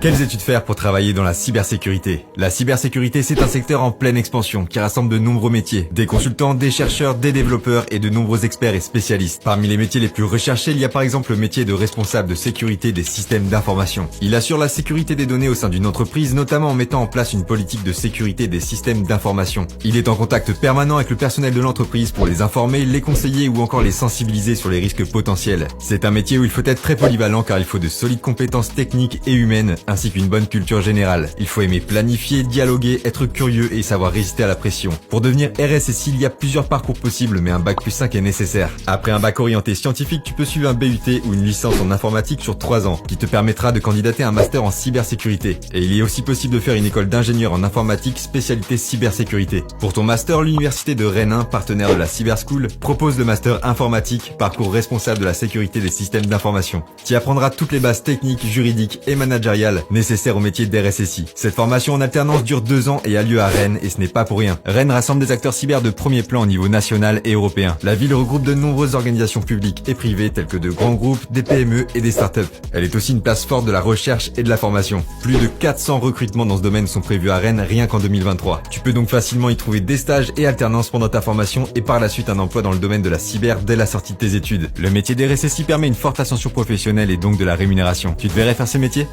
Quelles études faire pour travailler dans la cybersécurité? La cybersécurité, c'est un secteur en pleine expansion qui rassemble de nombreux métiers. Des consultants, des chercheurs, des développeurs et de nombreux experts et spécialistes. Parmi les métiers les plus recherchés, il y a par exemple le métier de responsable de sécurité des systèmes d'information. Il assure la sécurité des données au sein d'une entreprise, notamment en mettant en place une politique de sécurité des systèmes d'information. Il est en contact permanent avec le personnel de l'entreprise pour les informer, les conseiller ou encore les sensibiliser sur les risques potentiels. C'est un métier où il faut être très polyvalent car il faut de solides compétences techniques et humaines, ainsi qu'une bonne culture générale. Il faut aimer planifier, dialoguer, être curieux et savoir résister à la pression. Pour devenir RSSI, il y a plusieurs parcours possibles, mais un bac+5 est nécessaire. Après un bac orienté scientifique, tu peux suivre un BUT ou une licence en informatique sur 3 ans, qui te permettra de candidater à un master en cybersécurité. Et il est aussi possible de faire une école d'ingénieur en informatique spécialité cybersécurité. Pour ton master, l'université de Rennes 1, partenaire de la Cyber School, propose le master informatique, parcours responsable de la sécurité des systèmes d'information. Tu y apprendras toutes les bases techniques, juridiques et managériales nécessaire au métier d'RSSI. Cette formation en alternance dure 2 ans et a lieu à Rennes, et ce n'est pas pour rien. Rennes rassemble des acteurs cyber de premier plan au niveau national et européen. La ville regroupe de nombreuses organisations publiques et privées telles que de grands groupes, des PME et des startups. Elle est aussi une place forte de la recherche et de la formation. Plus de 400 recrutements dans ce domaine sont prévus à Rennes rien qu'en 2023. Tu peux donc facilement y trouver des stages et alternances pendant ta formation et par la suite un emploi dans le domaine de la cyber dès la sortie de tes études. Le métier d'RSSI permet une forte ascension professionnelle et donc de la rémunération. Tu te verrais faire ce métier ?